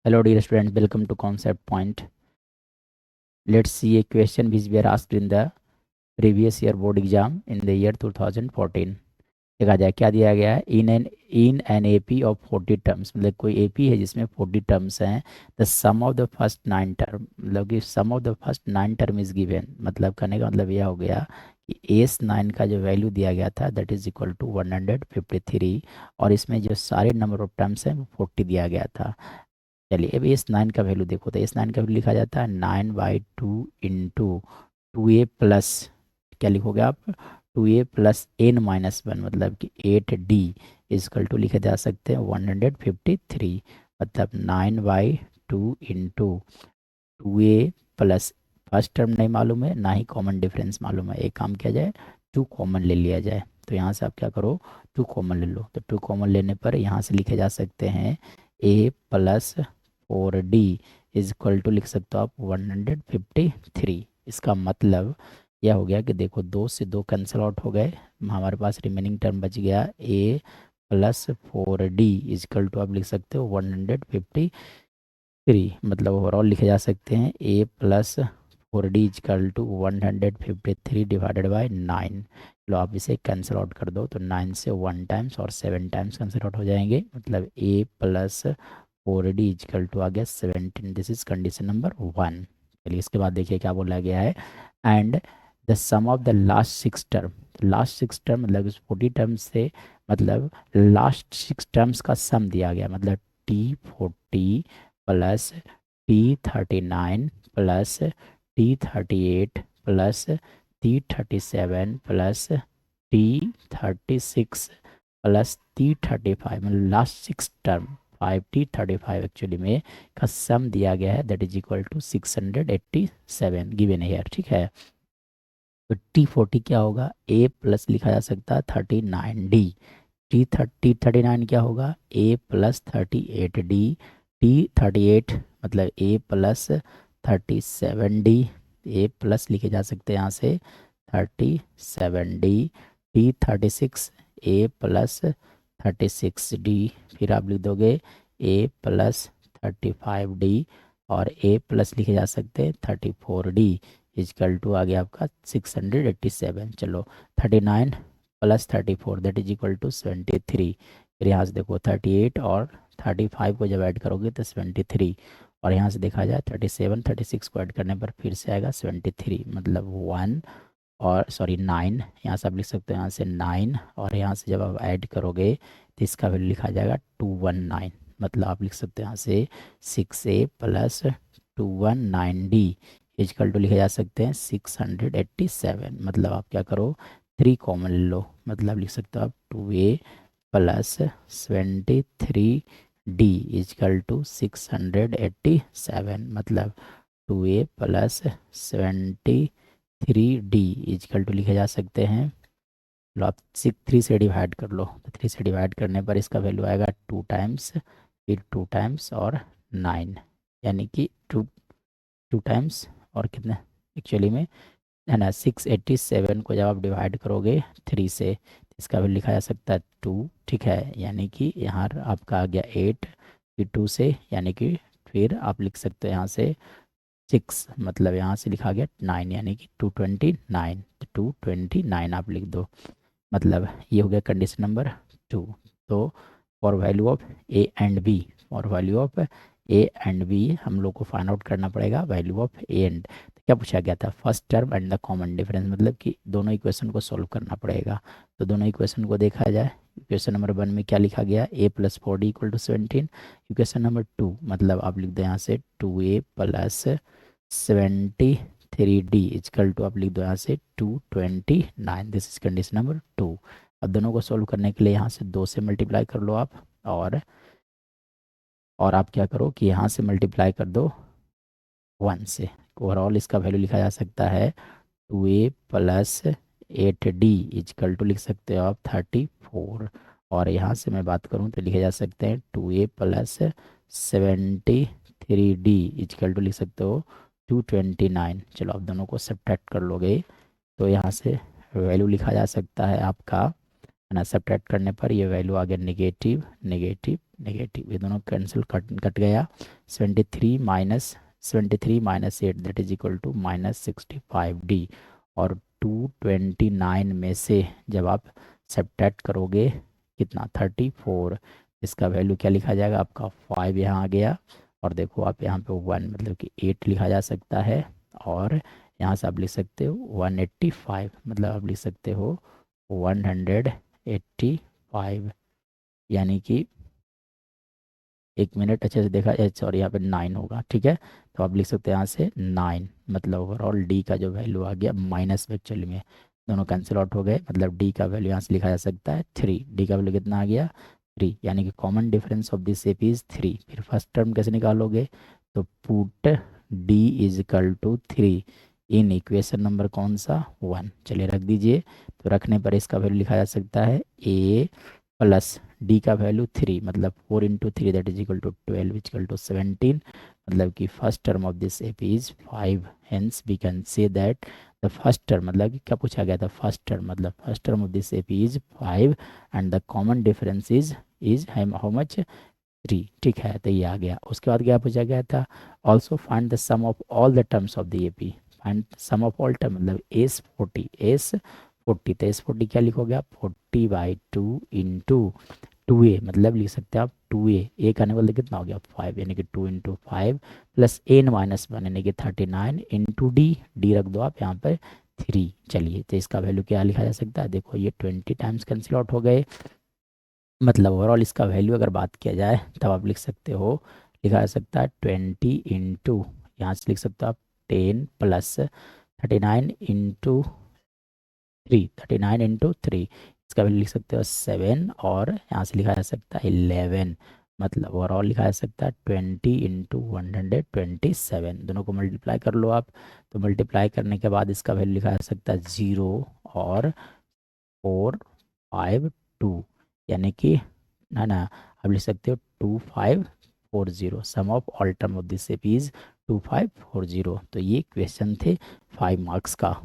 Hello dear students, welcome to Concept Point. Let's see a question which were asked in the previous year board exam in the year 2014. देखा जाए क्या दिया गया है in an AP of 40 terms, मतलब कोई AP है जिसमें 40 टर्म्स हैं। The sum of the first 9 term, मतलब कि sum of the first 9 term is given. मतलब करने का मतलब यह हो गया कि एस 9 का जो वैल्यू दिया गया था दैट इज इक्वल टू 153, और इसमें जो सारे नंबर ऑफ टर्म्स हैं वो 40 दिया गया था। चलिए अब एस 9 का वैल्यू देखो, तो एस 9 का वैल्यू लिखा जाता है 9/2 इंटू 2a प्लस, क्या लिखोगे आप, 2a+n-1, मतलब कि 8d इजकल टू लिखे जा सकते हैं 153। मतलब 9/2 into 2a plus, first term नहीं मालूम है ना ही कॉमन डिफरेंस मालूम है, एक काम किया जाए 2 कॉमन ले लिया जाए। तो यहाँ से आप क्या करो, 2 कॉमन ले लो। तो 2 कॉमन लेने पर यहाँ से लिखे जा सकते हैं a+4d इज इक्वल टू, लिख सकते हो आप 153। इसका मतलब यह हो गया कि देखो 2 से 2 कैंसिल आउट हो गए, हमारे पास रिमेनिंग टर्म बच गया a+4d इज इक्वल टू, आप लिख सकते हो 153। मतलब ओवरऑल लिखे जा सकते हैं a+4d equal to 153 divided by 9। लो आप इसे कैंसिल आउट कर दो, तो 9 से 1 टाइम्स और 7 टाइम्स कैंसिल आउट हो जाएंगे। मतलब a+4d इजकल टू आ गया 17। This is condition number 1। चलिए इसके बाद देखिए क्या बोला गया है। And the sum of the last 6 term, last 6 term मतलब इस 40 टर्म्स से, मतलब लास्ट 6 टर्म्स का सम दिया गया। मतलब T40 plus T39 plus T38 plus T37 plus T36 plus T35, मतलब लास्ट 6 टर्म 5T35 एक्चुअली में का सम दिया गया है, that is equal to 687 given है, ठीक है। तो T40 क्या होगा, A प्लस लिखा जा सकता है 39D। T39 क्या होगा, A+38D। T38 मतलब A+37D, A प्लस लिखे जा सकते हैं यहाँ से 37D। T36 A+36D, फिर आप लिख दोगे A+35D, और A प्लस लिखे जा सकते हैं 34D इजकल टू आ गया आपका 687। चलो 39 plus 34 that is equal to 73। फिर यहाँ से देखो 38 और 35 को जब ऐड करोगे तो 73, और यहाँ से देखा जाए 37 36 को ऐड करने पर फिर से आएगा 73। मतलब 1 और सॉरी 9, यहाँ से आप लिख सकते हो यहाँ से 9, और यहाँ से जब आप ऐड करोगे तो इसका वैल्यू लिखा जाएगा 219। मतलब आप लिख सकते हो यहाँ से 6a plus 219d is equal to लिखे जा सकते हैं 687। मतलब आप क्या करो, 3 कॉमन ले लो। मतलब लिख सकते हो आप 2a plus 23d is equal to 687। मतलब 2a plus 23d is equal to लिखे जा सकते हैं, लो आप 3 से डिवाइड कर लो, तो 3 से डिवाइड करने पर इसका वैल्यू आएगा 2 टाइम्स, फिर 2 टाइम्स और 9, यानी कि 2 टाइम्स और कितने एक्चुअली में है ना 687 को जब आप डिवाइड करोगे 3 से, तो इसका भी लिखा जा सकता है 2, ठीक है। यानी कि यहाँ आपका आ गया 8, फिर 2 से यानी कि फिर आप लिख सकते हो यहाँ से 6, मतलब यहाँ से लिखा गया 9, यानी कि 229। तो 229 आप लिख दो। मतलब ये हो गया कंडीशन नंबर 2। तो for value of a and b, for value of a and b हम लोग को फाइंड आउट करना पड़ेगा वैल्यू ऑफ ए एंड। तो क्या पूछा गया था, first term and the common difference, मतलब कि दोनों इक्वेशन को सॉल्व करना पड़ेगा। तो दोनों इक्वेशन को देखा जाए, इक्वेशन नंबर 1 में क्या लिखा गया, a+4d equal to 17। Equation number 2 मतलब आप लिख दो यहाँ से 2a+73d इजकल टू, आप लिख दो यहाँ से 229। This is condition number 2। अब दोनों को सॉल्व करने के लिए यहाँ से 2 से मल्टीप्लाई कर लो आप, और आप क्या करो कि यहाँ से मल्टीप्लाई कर दो 1 से। ओवरऑल इसका वैल्यू लिखा जा सकता है 2a+8d इजकल टू लिख सकते हो आप 34, और यहाँ से मैं बात करूँ तो लिखे जा सकते हैं 2a+73d इजकल टू लिख सकते हो 229। चलो आप दोनों को सब्ट्रैक्ट कर लोगे तो यहाँ से वैल्यू लिखा जा सकता है आपका, है ना। सब्ट्रैक्ट करने पर ये वैल्यू आ गया नेगेटिव नेगेटिव नेगेटिव, ये दोनों कैंसिल कट गया। 73 minus 8 that is equal to -65D। और 229 में से जब आप सब्ट्रैक्ट करोगे कितना 34, इसका वैल्यू क्या लिखा जाएगा आपका 5 यहाँ आ गया। और देखो आप यहाँ पे 1 मतलब कि 8 लिखा जा सकता है। और यहाँ से आप लिख सकते हो 185 मतलब आप लिख सकते हो 185, यानी कि 1 मिनट अच्छे से देखा, सॉरी यहाँ पे 9 होगा, ठीक है। तो आप लिख सकते हैं यहाँ से 9, मतलब ओवरऑल डी का जो वैल्यू आ गया माइनस में, एक्चुअली में दोनों कैंसिल आउट हो गए, मतलब डी का वैल्यू यहाँ से लिखा जा सकता है 3। डी का वैल्यू कितना आ गया 3, यानी कि common difference of this shape is 3। फिर फर्स्ट टर्म कैसे निकालोगे, तो put d is equal to 3 in equation number कौन सा 1, चलिए रख दीजिए। तो रखने पर इसका वैल्यू लिखा जा सकता है ए प्लस डी का वैल्यू 3, मतलब 4 × 3 that is equal to 12 equal to 17, मतलब कि first term of this AP is 5। Hence we can say that the first term, मतलब कि क्या पूछा गया था, फर्स्ट टर्म मतलब first term of this AP is 5 and the common difference is how much 3, ठीक है। तो ये आ गया। उसके बाद क्या पूछा गया था, also find the sum of all the terms of the AP. Find sum of all term मतलब एस 40, तो एस 40 क्या लिखोगे आप 40/2 इंटू 2a, मतलब लिख सकते हैं आप 2a का निकल कितना हो गया 5, यानी कि 2 × 5 प्लस n-1 यानी कि 39 इंटू डी रख दो आप यहाँ पर 3। चलिए तो इसका वैल्यू क्या लिखा जा सकता है, देखो ये 20 टाइम्स कैंसिल आउट हो गए, मतलब ओवरऑल इसका वैल्यू अगर बात किया जाए तब आप लिख सकते हो, लिखा जा सकता है 20 इंटू, यहाँ से लिख सकते हो आप 10 प्लस 39 इंटू 3, इसका वैल्यू लिख सकते हो 7, और यहाँ से लिखा जा सकता है 11, मतलब ओवरऑल लिखा जा सकता है 20 × 127। दोनों को मल्टीप्लाई कर लो आप, तो मल्टीप्लाई करने के बाद इसका वैल्यू लिखा जा सकता है 0 और 452, यानी कि ना आप लिख सकते हो 2540। Sum of all term of this shape is 2540। तो ये क्वेश्चन थे 5 मार्क्स का।